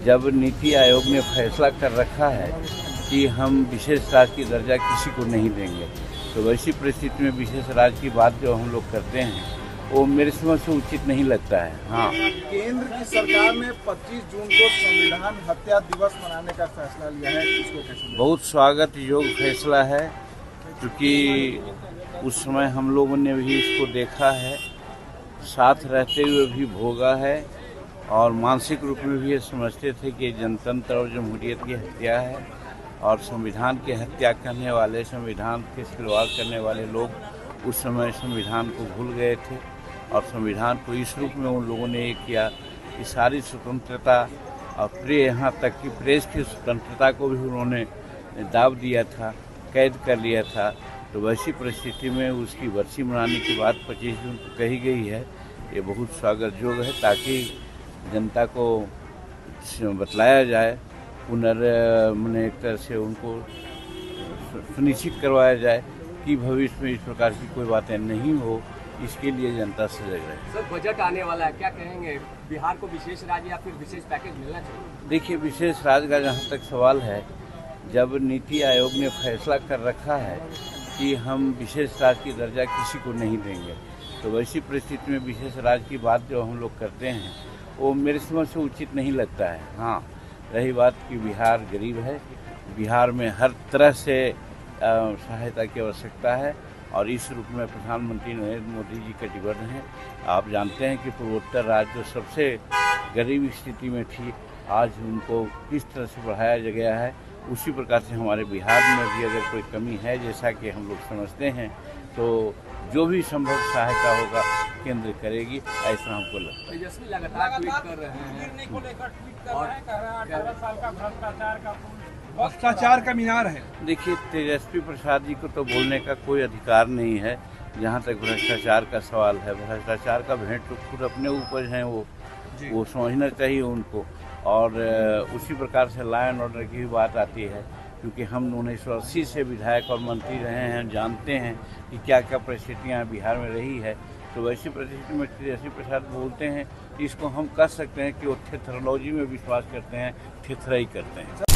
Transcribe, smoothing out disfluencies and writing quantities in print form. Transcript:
जब नीति आयोग ने फैसला कर रखा है कि हम विशेष राज्य की दर्जा किसी को नहीं देंगे, तो वैसी परिस्थिति में विशेष राज्य की बात जो हम लोग करते हैं वो मेरे समझ से उचित नहीं लगता है। हाँ, केंद्र की सरकार ने 25 जून को संविधान हत्या दिवस मनाने का फैसला लिया है, इसको कैसे? बहुत स्वागत योग्य फैसला है, क्योंकि उस समय हम लोगों ने भी इसको देखा है, साथ रहते हुए भी भोगा है और मानसिक रूप में भी ये समझते थे कि जनतंत्र और जमहूरियत की हत्या है और संविधान की हत्या करने वाले, संविधान के खिलवाड़ करने वाले लोग उस समय संविधान को भूल गए थे और संविधान को इस रूप में उन लोगों ने ये किया कि सारी स्वतंत्रता और यहाँ तक कि प्रेस की स्वतंत्रता को भी उन्होंने दाब दिया था, कैद कर लिया था। तो वैसी परिस्थिति में उसकी बरसी मनाने की बात 25 जून को कही गई है, ये बहुत स्वागत योग्य है, ताकि जनता को बतलाया जाए, मैंने एक तरह से उनको सुनिश्चित करवाया जाए कि भविष्य में इस प्रकार की कोई बातें नहीं हो, इसके लिए जनता सजग रहे। सर, बजट आने वाला है, क्या कहेंगे? बिहार को विशेष राज्य या फिर विशेष पैकेज मिलना चाहिए? देखिए, विशेष राज्य का जहाँ तक सवाल है, जब नीति आयोग ने फैसला कर रखा है कि हम विशेष राज्य की दर्जा किसी को नहीं देंगे, तो वैसी परिस्थिति में विशेष राज्य की बात जो हम लोग करते हैं वो मेरे समझ से उचित नहीं लगता है। हाँ, रही बात कि बिहार गरीब है, बिहार में हर तरह से सहायता की आवश्यकता है और इस रूप में प्रधानमंत्री नरेंद्र मोदी जी कटिबद्ध हैं। आप जानते हैं कि पूर्वोत्तर राज्य जो सबसे गरीब स्थिति में थी, आज उनको किस तरह से बढ़ाया गया है। उसी प्रकार से हमारे बिहार में भी अगर कोई कमी है, जैसा कि हम लोग समझते हैं, तो जो भी संभव सहायता होगा केंद्र करेगी, ऐसा हमको लगता है। तेजस्वी लगातार ट्वीट कर रहे हैं और भ्रष्टाचार का मीनार है। देखिए, तेजस्वी प्रसाद जी को तो बोलने का कोई अधिकार नहीं है। जहाँ तक भ्रष्टाचार का सवाल है, भ्रष्टाचार का भेंट तो खुद अपने ऊपर हैं, वो समझना चाहिए उनको। और उसी प्रकार से लॉ एंड ऑर्डर की भी बात आती है, क्योंकि हम 1980 से विधायक और मंत्री रहे हैं, जानते हैं कि क्या क्या परिस्थितियाँ बिहार में रही है। तो वैसी परिस्थिति में तेजस्वी प्रसाद बोलते हैं, इसको हम कह सकते हैं कि वो थेथरोलॉजी में विश्वास करते हैं, थेथराई करते हैं।